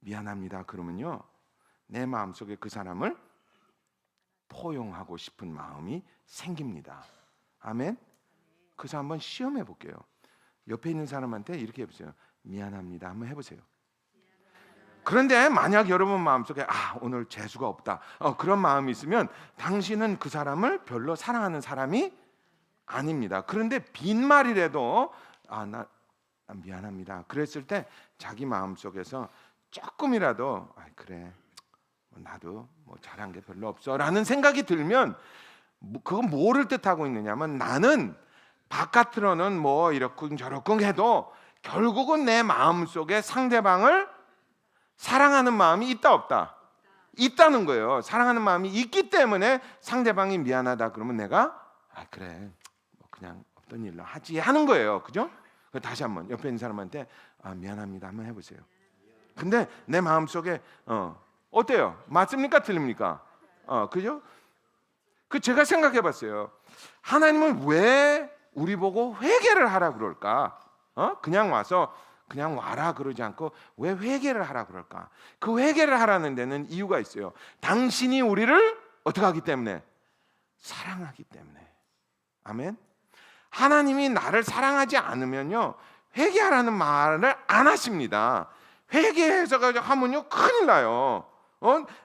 미안합니다. 그러면요 내 마음속에 그 사람을 포용하고 싶은 마음이 생깁니다. 아멘. 그래서 한번 시험해 볼게요. 옆에 있는 사람한테 이렇게 해보세요. 미안합니다. 한번 해보세요. 그런데 만약 여러분 마음속에 오늘 재수가 없다 그런 마음이 있으면 당신은 그 사람을 별로 사랑하는 사람이 아닙니다. 그런데 빈말이라도 나 미안합니다. 그랬을 때 자기 마음속에서 조금이라도 그래 나도 뭐 잘한 게 별로 없어라는 생각이 들면 그건 뭐를 뜻하고 있느냐면 나는 바깥으로는 뭐 이렇군 저렇군 해도 결국은 내 마음속에 상대방을 사랑하는 마음이 있다 없다? 있다는 거예요. 사랑하는 마음이 있기 때문에 상대방이 미안하다 그러면 내가 그래 뭐 그냥 없던 일로 하지 하는 거예요. 그죠? 다시 한번 옆에 있는 사람한테 미안합니다 한번 해보세요. 근데 내 마음속에 어때요? 맞습니까? 틀립니까? 그죠? 제가 생각해봤어요. 하나님은 왜 우리 보고 회개를 하라 그럴까? 그냥 와서 그냥 와라 그러지 않고 왜 회개를 하라 그럴까? 그 회개를 하라는 데는 이유가 있어요. 당신이 우리를 어떻게 하기 때문에? 사랑하기 때문에. 아멘. 하나님이 나를 사랑하지 않으면요 회개하라는 말을 안 하십니다. 회개해서 하면요 큰일 나요.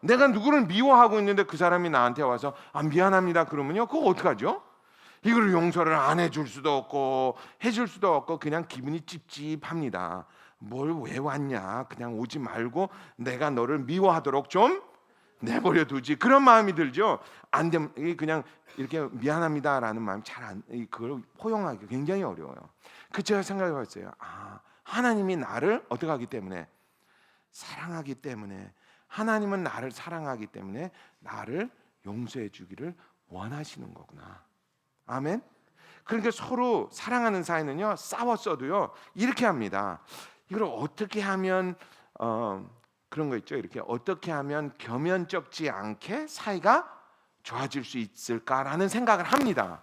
내가 누구를 미워하고 있는데 그 사람이 나한테 와서 미안합니다 그러면요 그거 어떡하죠? 이걸 용서를 안 해줄 수도 없고 해줄 수도 없고 그냥 기분이 찝찝합니다. 뭘 왜 왔냐? 그냥 오지 말고 내가 너를 미워하도록 좀 내버려 두지. 그런 마음이 들죠. 안 되면 그냥 이렇게 미안합니다라는 마음이 그걸 포용하기 굉장히 어려워요. 그 제가 생각해 봤어요. 하나님이 나를 어떻게 하기 때문에 사랑하기 때문에 하나님은 나를 사랑하기 때문에 나를 용서해 주기를 원하시는 거구나. 아멘. 그러니까 서로 사랑하는 사이는요, 싸웠어도요 이렇게 합니다. 이걸 어떻게 하면 그런 거 있죠. 이렇게 어떻게 하면 겸연쩍지 않게 사이가 좋아질 수 있을까라는 생각을 합니다.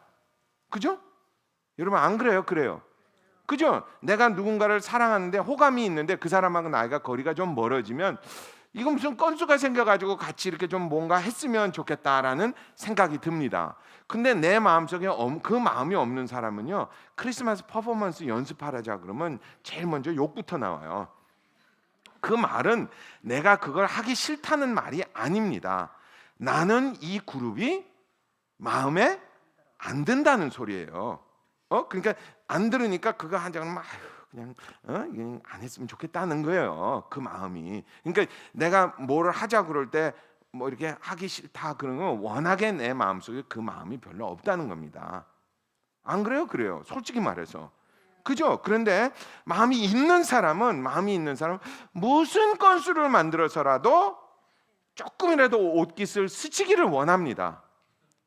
그죠? 여러분 안 그래요? 그래요. 그죠? 내가 누군가를 사랑하는데 호감이 있는데 그 사람하고 나이가 거리가 좀 멀어지면 이거 무슨 건수가 생겨가지고 같이 이렇게 좀 뭔가 했으면 좋겠다라는 생각이 듭니다. 근데 내 마음속에 그 마음이 없는 사람은요, 크리스마스 퍼포먼스 연습하라자 그러면 제일 먼저 욕부터 나와요. 그 말은 내가 그걸 하기 싫다는 말이 아닙니다. 나는 이 그룹이 마음에 안 든다는 소리예요. 그러니까 안 들으니까 그거 한 장은 그냥 안 했으면 좋겠다는 거예요. 그 마음이. 그러니까 내가 뭘 하자 그럴 때 뭐 이렇게 하기 싫다 그런 건 워낙에 내 마음속에 그 마음이 별로 없다는 겁니다. 안 그래요? 그래요. 솔직히 말해서. 그죠? 그런데 마음이 있는 사람은 무슨 건수를 만들어서라도 조금이라도 옷깃을 스치기를 원합니다.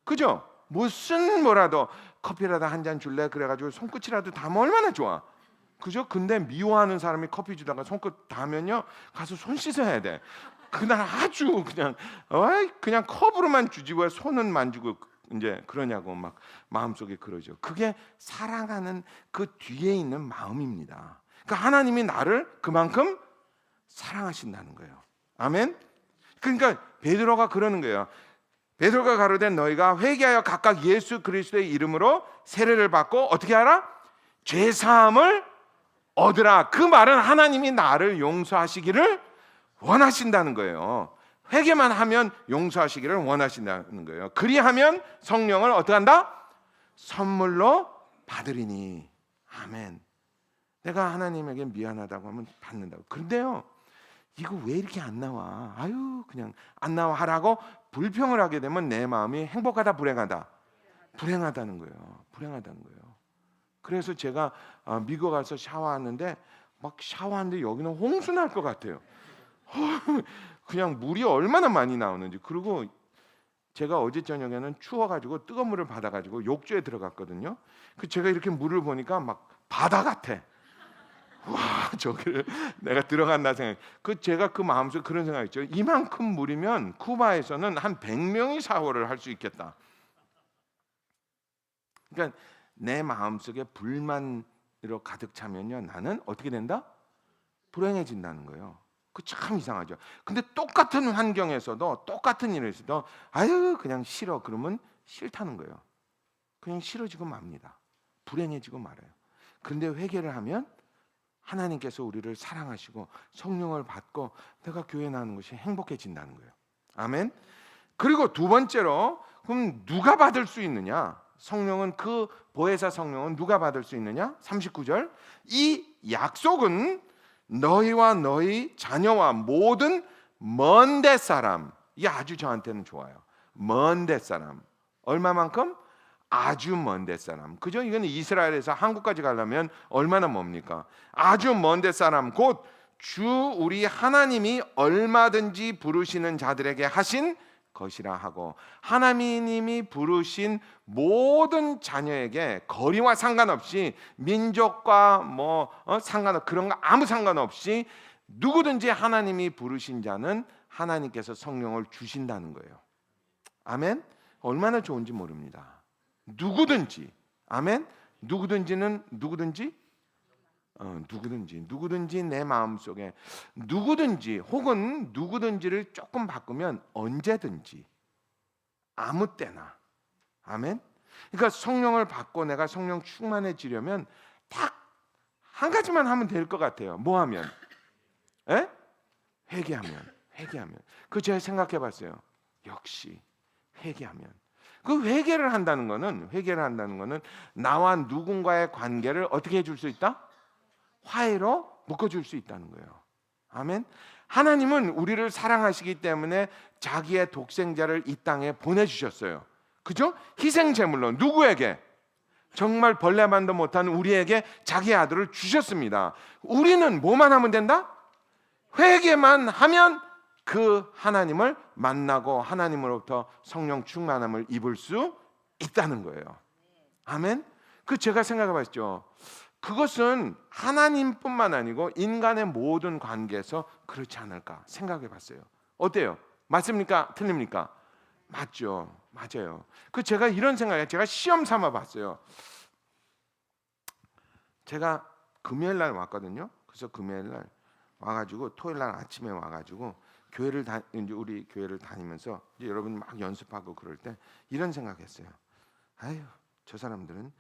그죠? 무슨 뭐라도 커피라도 한 잔 줄래? 그래가지고 손끝이라도 닿으면 얼마나 좋아. 그죠? 근데 미워하는 사람이 커피 주다가 손끝 닿으면요, 가서 손 씻어야 돼. 그날 아주 그냥 컵으로만 주지 왜 손은 만지고 이제 그러냐고 막 마음속에 그러죠. 그게 사랑하는 그 뒤에 있는 마음입니다. 그러니까 하나님이 나를 그만큼 사랑하신다는 거예요. 아멘. 그러니까 베드로가 그러는 거예요. 베드로가 가로되 너희가 회개하여 각각 예수 그리스도의 이름으로 세례를 받고 어떻게 하라? 죄 사함을 얻으라. 그 말은 하나님이 나를 용서하시기를 원하신다는 거예요. 회개만 하면 용서하시기를 원하신다는 거예요. 그리하면 성령을 어떻게 한다? 선물로 받으리니. 아멘. 내가 하나님에게 미안하다고 하면 받는다고. 그런데요, 이거 왜 이렇게 안 나와? 그냥 안 나와 하라고 불평을 하게 되면 내 마음이 행복하다, 불행하다? 불행하다는 거예요. 불행하다는 거예요. 그래서 제가 미국 가서 샤워하는데 막 샤워하는데 여기는 홍수 날 것 같아요. 그냥 물이 얼마나 많이 나오는지. 그리고 제가 어제 저녁에는 추워가지고 뜨거운 물을 받아가지고 욕조에 들어갔거든요. 그 제가 이렇게 물을 보니까 막 바다 같아. 와, 저기를 내가 들어간다 생각. 제가 그 마음속에 그런 생각이 있죠. 이만큼 물이면 쿠바에서는 한 100명이 샤워를 할 수 있겠다. 그러니까 내 마음속에 불만으로 가득 차면요, 나는 어떻게 된다? 불행해진다는 거예요. 그 참 이상하죠. 근데 똑같은 환경에서도 똑같은 일에서도 그냥 싫어 그러면 싫다는 거예요. 그냥 싫어지고 맙니다. 불행해지고 말아요. 근데 회개를 하면 하나님께서 우리를 사랑하시고 성령을 받고 내가 교회 나오는 것이 행복해진다는 거예요. 아멘. 그리고 두 번째로, 그럼 누가 받을 수 있느냐? 성령은, 그 보혜사 성령은 누가 받을 수 있느냐? 39절. 이 약속은 너희와 너희 자녀와 모든 먼데 사람. 이게 아주 저한테는 좋아요. 먼데 사람. 얼마만큼? 아주 먼데 사람. 그죠? 이건 이스라엘에서 한국까지 가려면 얼마나 멉니까? 아주 먼데 사람, 곧 주 우리 하나님이 얼마든지 부르시는 자들에게 하신 것이라 하고, 하나님이 부르신 모든 자녀에게 거리와 상관없이, 민족과 그런 거 아무 상관없이 누구든지 하나님이 부르신 자는 하나님께서 성령을 주신다는 거예요. 아멘. 얼마나 좋은지 모릅니다. 누구든지. 아멘. 누구든지는 누구든지 내 마음속에 누구든지, 혹은 누구든지를 조금 바꾸면 언제든지, 아무 때나. 아멘. 그러니까 성령을 받고 내가 성령 충만해지려면 딱 한 가지만 하면 될 것 같아요. 뭐 하면? 회개하면. 그 제가 생각해 봤어요. 역시 회개하면. 그 회개를 한다는 거는 나와 누군가의 관계를 어떻게 해줄 수 있다? 화해로 묶어줄 수 있다는 거예요. 아멘. 하나님은 우리를 사랑하시기 때문에 자기의 독생자를 이 땅에 보내주셨어요. 그죠? 희생 제물로 누구에게? 정말 벌레만도 못한 우리에게 자기 아들을 주셨습니다. 우리는 뭐만 하면 된다? 회개만 하면 그 하나님을 만나고 하나님으로부터 성령 충만함을 입을 수 있다는 거예요. 아멘. 그 제가 생각해 봤죠. 그것은 하나님뿐만 아니고 인간의 모든 관계에서 그렇지 않을까 생각해 봤어요. 어때요? 맞습니까? 틀립니까? 맞죠. 맞아요. 그 제가 이런 생각에 제가 시험 삼아 봤어요. 제가 금요일 날 왔거든요. 그래서 금요일 날 와가지고 토요일 날 아침에 와가지고 이제 우리 교회를 다니면서 이제 여러분 막 연습하고 그럴 때 이런 생각했어요. 아유, 저 사람들은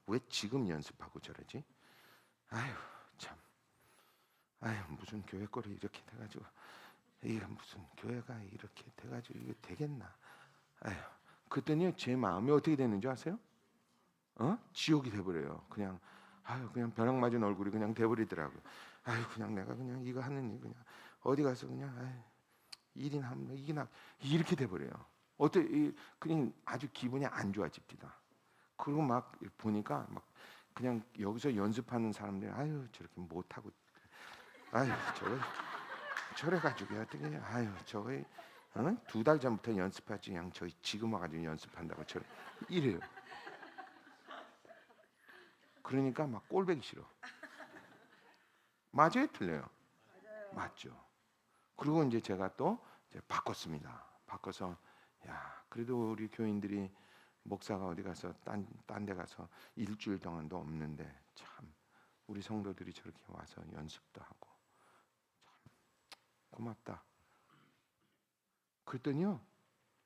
왜 지금 연습하고 저러지? 아유, 참. 아유, 무슨 교회 꼴이 이렇게 돼가지고 이게 무슨 교회가 이렇게 돼가지고 이게 되겠나? 아유, 그랬더니 제 마음이 어떻게 되는지 아세요? 지옥이 돼버려요. 그냥 그냥 벼락 맞은 얼굴이 그냥 돼버리더라고요. 그냥 내가 그냥 이거 하는 일 그냥 어디 가서 그냥 일이나 하면 이게 이렇게 돼버려요. 그냥 아주 기분이 안 좋아집니다. 그리고 막 보니까 막 그냥 여기서 연습하는 사람들이 저렇게 못하고 저래 가지고 어떻게 저거 2달 전부터 연습하지 그냥 저 지금 와가지고 연습한다고 저래 이래요. 그러니까 막 꼴보기 싫어. 맞아요, 틀려요? 맞죠. 그리고 이제 제가 또 이제 바꿨습니다. 바꿔서 그래도 우리 교인들이 목사가 어디 가서 딴 데 가서 일주일 동안도 없는데 참 우리 성도들이 저렇게 와서 연습도 하고 참 고맙다. 그랬더니요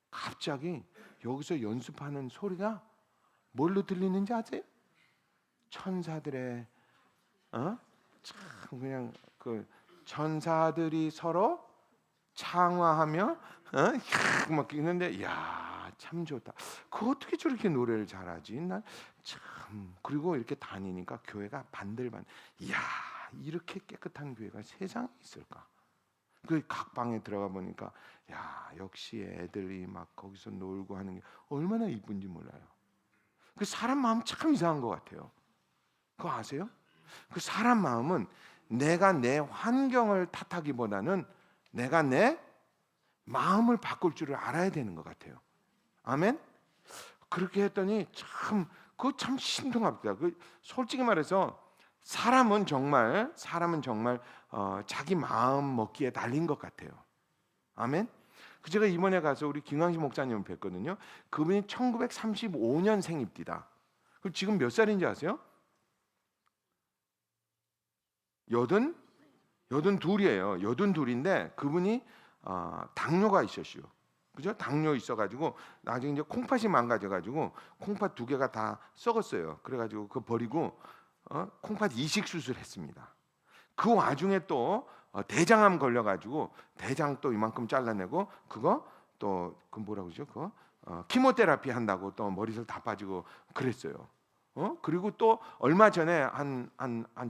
갑자기 여기서 연습하는 소리가 뭘로 들리는지 아세요? 천사들의 참 그냥 그 천사들이 서로 창화하며 막 있는데 참 좋다. 그 어떻게 저렇게 노래를 잘하지? 난 참 그리고 이렇게 다니니까 교회가 반들반. 이렇게 깨끗한 교회가 세상에 있을까? 그 각 방에 들어가 보니까 역시 애들이 막 거기서 놀고 하는 게 얼마나 이쁜지 몰라요. 그 사람 마음 참 이상한 것 같아요. 그거 아세요? 그 사람 마음은 내가 내 환경을 탓하기보다는 내가 내 마음을 바꿀 줄을 알아야 되는 것 같아요. 아멘. 그렇게 했더니 그거 참 신통합니다. 솔직히 말해서 사람은 정말 자기 마음 먹기에 달린 것 같아요. 아멘. 제가 이번에 가서 우리 김광식 목사님을 뵀거든요. 그분이 1935년 생입니다. 지금 몇 살인지 아세요? 82이에요. 82인데 그분이 당뇨가 있었어요. 그죠? 당뇨 있어가지고 나중에 이제 콩팥이 망가져가지고 콩팥 2개가 다 썩었어요. 그래가지고 그거 버리고 콩팥 이식 수술했습니다. 그 와중에 또 대장암 걸려가지고 대장 또 이만큼 잘라내고 그거 또 그 뭐라고 그러죠? 그거 키모테라피 한다고 또 머리털 다 빠지고 그랬어요. 그리고 또 얼마 전에 한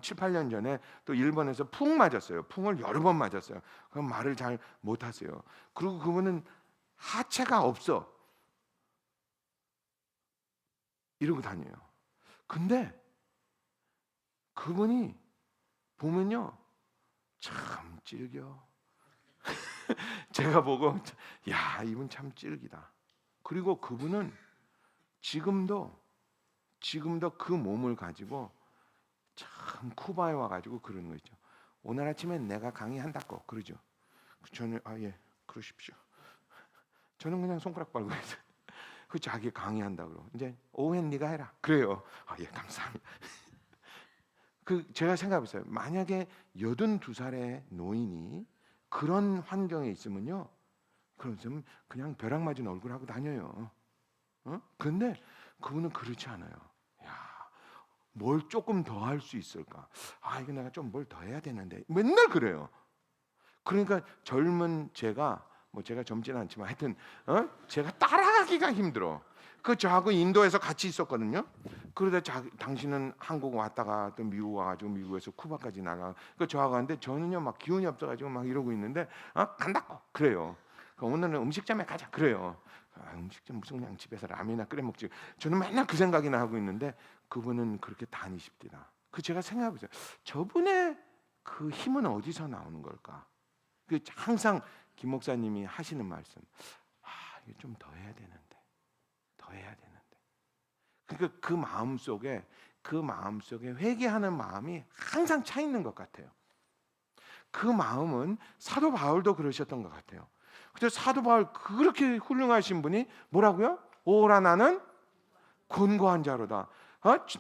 7, 8년 전에 또 일본에서 풍 맞았어요. 풍을 여러 번 맞았어요. 그럼 말을 잘 못하세요. 그리고 그분은 하체가 없어. 이러고 다녀요. 근데 그분이 보면요 참 질겨. 제가 보고 이분 참 질기다. 그리고 그분은 지금도 그 몸을 가지고 참 쿠바에 와가지고 그러는 거 있죠. 오늘 아침에 내가 강의한다고 그러죠. 저는 그러십시오. 저는 그냥 손가락 빨고 해서 그 자기 강의한다고 이제 오후엔 네가 해라. 그래요. 감사합니다. 제가 생각해보세요. 만약에 82살의 노인이 그런 환경에 있으면요, 그럼 그냥 벼락 맞은 얼굴 하고 다녀요. 그런데 그분은 그렇지 않아요. 뭘 조금 더 할 수 있을까? 이거 내가 좀 뭘 더 해야 되는데 맨날 그래요. 그러니까 젊은 제가 젊지는 않지만 하여튼 제가 따라가기가 힘들어. 저하고 인도에서 같이 있었거든요. 그러다 당신은 한국 왔다가 또 미국 와가지고 미국에서 쿠바까지 날아. 그 저하고 하는데 저는요 막 기운이 없어가지고 막 이러고 있는데 간다고 그래요. 오늘은 음식점에 가자 그래요. 음식점 무슨 그냥 집에서 라면이나 끓여 먹지. 저는 맨날 그 생각이나 하고 있는데 그분은 그렇게 다니십니다. 그 제가 생각해보세요. 저분의 그 힘은 어디서 나오는 걸까? 그 항상 김 목사님이 하시는 말씀. 이게 좀 더 해야 되는데, 더 해야 되는데. 그러니까 그 마음 속에 회개하는 마음이 항상 차 있는 것 같아요. 그 마음은 사도 바울도 그러셨던 것 같아요. 그래서 사도 바울 그렇게 훌륭하신 분이 뭐라고요? 오라 나는 곤고한 자로다.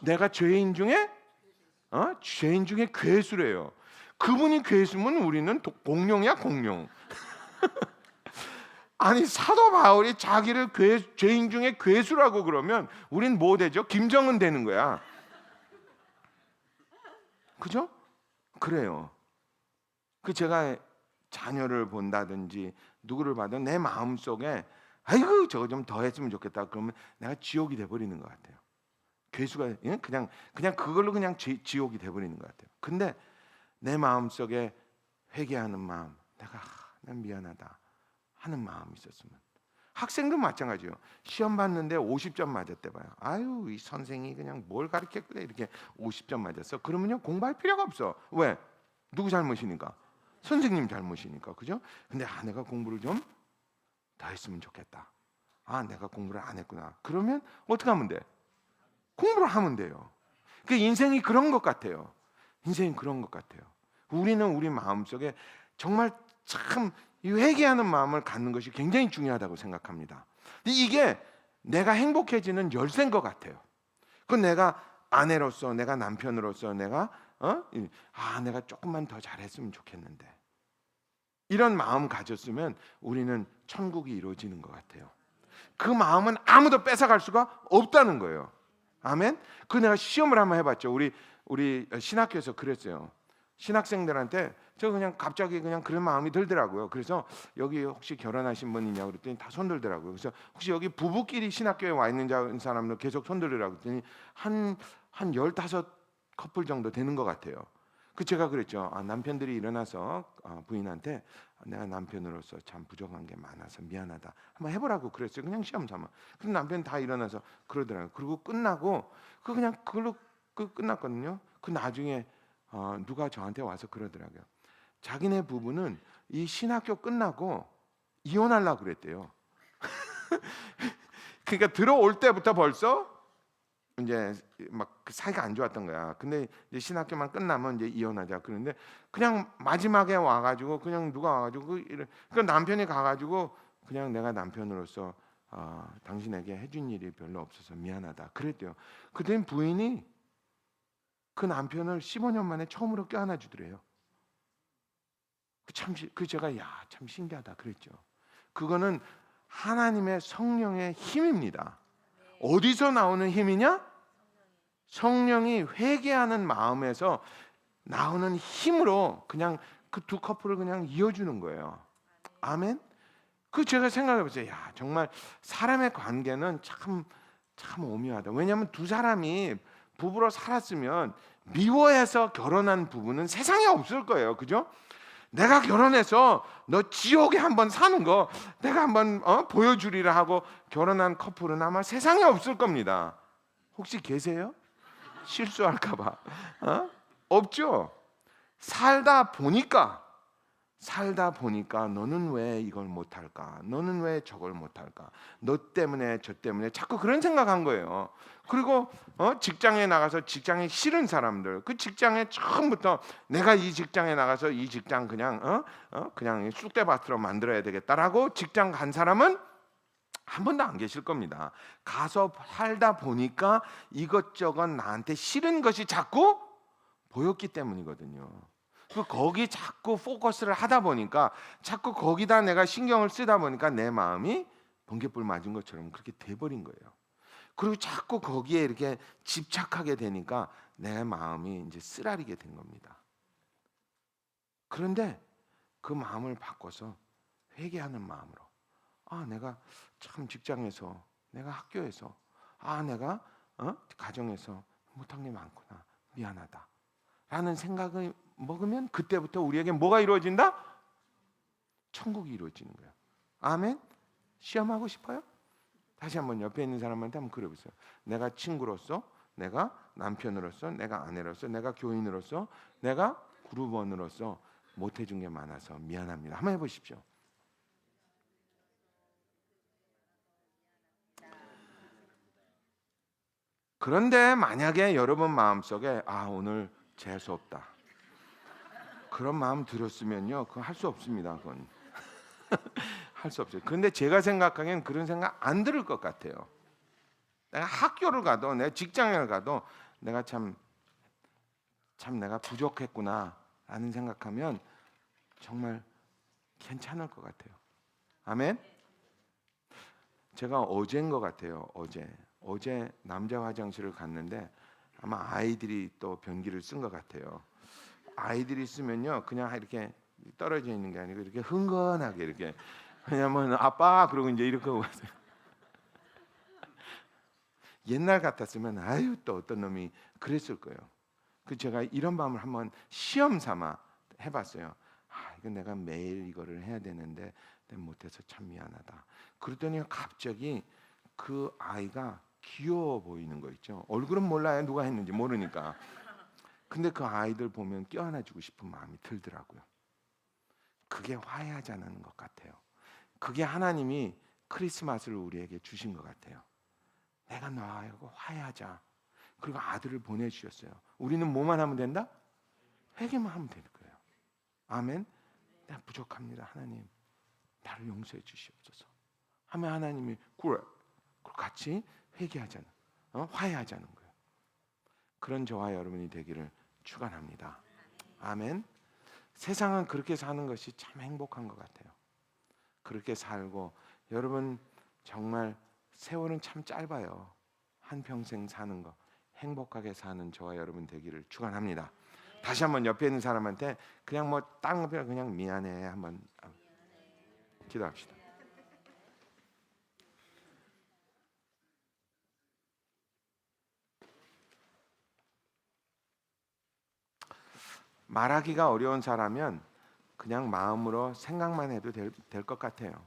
내가 죄인 중에 괴수래요. 그분이 괴수면 우리는 공룡이야 공룡. 아니 사도 바울이 자기를 죄인 중에 괴수라고 그러면 우린 뭐 되죠? 김정은 되는 거야. 그죠? 그래요. 제가 자녀를 본다든지 누구를 봐도 내 마음속에 아이고 저거 좀 더 했으면 좋겠다 그러면 내가 지옥이 돼버리는 것 같아요. 괴수가 그냥 그걸로 그냥 지옥이 돼버리는 것 같아요. 근데 내 마음속에 회개하는 마음, 난 미안하다 하는 마음이 있었으면. 학생도 마찬가지예요. 시험 봤는데 50점 맞았대 봐요. 아유 이 선생이 그냥 뭘 가르쳤길래 이렇게 50점 맞았어. 그러면요 공부할 필요가 없어. 왜? 누구 잘못이니까? 선생님 잘못이니까. 그죠? 근데 내가 공부를 좀 더 했으면 좋겠다. 내가 공부를 안 했구나. 그러면 어떻게 하면 돼? 공부를 하면 돼요. 그 인생이 그런 것 같아요. 인생이 그런 것 같아요. 우리는 우리 마음속에 정말 참 회개하는 마음을 갖는 것이 굉장히 중요하다고 생각합니다. 근데 이게 내가 행복해지는 열쇠인 것 같아요. 그건 내가 아내로서, 내가 남편으로서, 내가 조금만 더 잘했으면 좋겠는데 이런 마음 가졌으면 우리는 천국이 이루어지는 것 같아요. 그 마음은 아무도 뺏어갈 수가 없다는 거예요. 아멘. 내가 시험을 한번 해봤죠. 우리 신학교에서 그랬어요. 신학생들한테 저 그냥 갑자기 그냥 그런 마음이 들더라고요. 그래서 여기 혹시 결혼하신 분 있냐고 그랬더니 다 손들더라고요. 그래서 혹시 여기 부부끼리 신학교에 와 있는 사람들 계속 손들으라고 그랬더니 한 15커플 정도 되는 것 같아요. 제가 그랬죠. 남편들이 일어나서 부인한테 내가 남편으로서 참 부족한 게 많아서 미안하다. 한번 해보라고 그랬어요. 그냥 시험 삼아. 그럼 남편 다 일어나서 그러더라고요. 그리고 끝나고 그냥 그걸로 끝났거든요. 나중에 누가 저한테 와서 그러더라고요. 자기네 부부는 이 신학교 끝나고 이혼하려고 그랬대요. 그러니까 들어올 때부터 벌써 이제 막 사이가 안 좋았던 거야. 근데 이제 신학교만 끝나면 이제 이혼하자. 그런데 그냥 마지막에 와가지고 그냥 누가 와가지고 그 남편이 가가지고 그냥 내가 남편으로서 당신에게 해준 일이 별로 없어서 미안하다. 그랬대요. 그땐 부인이 그 남편을 15년 만에 처음으로 껴안아 주더래요. 제가 참 신기하다 그랬죠. 그거는 하나님의 성령의 힘입니다. 어디서 나오는 힘이냐? 성령이 회개하는 마음에서 나오는 힘으로 그냥 그 두 커플을 그냥 이어주는 거예요. 아멘. 제가 생각해보세요. 정말 사람의 관계는 참 오묘하다. 왜냐하면 두 사람이 부부로 살았으면 미워해서 결혼한 부부는 세상에 없을 거예요. 그죠? 내가 결혼해서 너 지옥에 한번 사는 거 내가 한번 보여주리라 하고 결혼한 커플은 아마 세상에 없을 겁니다. 혹시 계세요? 실수할까 봐. 없죠. 살다 보니까 너는 왜 이걸 못할까? 너는 왜 저걸 못할까? 너 때문에 저 때문에 자꾸 그런 생각한 거예요. 그리고 직장에 나가서 직장이 싫은 사람들, 그 직장에 처음부터 내가 이 직장에 나가서 이 직장 그냥 쑥대밭으로 만들어야 되겠다라고 직장 간 사람은 한 번도 안 계실 겁니다. 가서 살다 보니까 이것저것 나한테 싫은 것이 자꾸 보였기 때문이거든요. 거기 자꾸 포커스를 하다 보니까 자꾸 거기다 내가 신경을 쓰다 보니까 내 마음이 번개불 맞은 것처럼 그렇게 돼버린 거예요. 그리고 자꾸 거기에 이렇게 집착하게 되니까 내 마음이 이제 쓰라리게 된 겁니다. 그런데 그 마음을 바꿔서 회개하는 마음으로 내가 참 직장에서 내가 학교에서 내가 가정에서 못한 게 많구나, 미안하다 라는 생각을 먹으면 그때부터 우리에게 뭐가 이루어진다? 천국이 이루어지는 거예요. 아멘. 시험하고 싶어요? 다시 한번 옆에 있는 사람한테 한번 그려보세요. 내가 친구로서, 내가 남편으로서, 내가 아내로서, 내가 교인으로서, 내가 그룹원으로서 못해준 게 많아서 미안합니다. 한번 해보십시오. 그런데 만약에 여러분 마음속에 오늘 재수 없다, 그런 마음 들었으면요, 그건 할 수 없습니다. 그건 할 수 없어요. 그런데 제가 생각하기엔 그런 생각 안 들을 것 같아요. 내가 학교를 가도, 내가 직장을 가도 내가 참 내가 부족했구나라는 생각하면 정말 괜찮을 것 같아요. 아멘. 제가 어제인 것 같아요. 어제 남자 화장실을 갔는데 아마 아이들이 또 변기를 쓴 것 같아요. 아이들이 쓰면요, 그냥 이렇게 떨어져 있는 게 아니고 이렇게 흥건하게 이렇게, 왜냐면 아빠 그러고 이제 이렇게 오고 있어요. 옛날 같았으면 아유 또 어떤 놈이 그랬을 거예요. 그 제가 이런 마음을 한번 시험 삼아 해봤어요. 이거 내가 매일 이거를 해야 되는데 내가 못해서 참 미안하다. 그랬더니 갑자기 그 아이가 귀여워 보이는 거 있죠. 얼굴은 몰라요, 누가 했는지 모르니까. 근데 그 아이들 보면 껴안아주고 싶은 마음이 들더라고요. 그게 화해하자는 것 같아요. 그게 하나님이 크리스마스를 우리에게 주신 것 같아요. 내가 너하고 화해하자. 그리고 아들을 보내주셨어요. 우리는 뭐만 하면 된다? 회개만 하면 될 거예요. 아멘. 내가 부족합니다, 하나님. 나를 용서해 주시옵소서. 하면 하나님이 그래, 같이 회개하자는, 화해하자는 거예요. 그런 저와 여러분이 되기를 축원합니다. 아멘. 세상은 그렇게 사는 것이 참 행복한 것 같아요. 그렇게 살고, 여러분 정말 세월은 참 짧아요. 한 평생 사는 거, 행복하게 사는 저와 여러분 되기를 축원합니다. 다시 한번 옆에 있는 사람한테 그냥 다른 거 그냥 미안해 한번 기도합시다. 말하기가 어려운 사람은 그냥 마음으로 생각만 해도 될 것 같아요.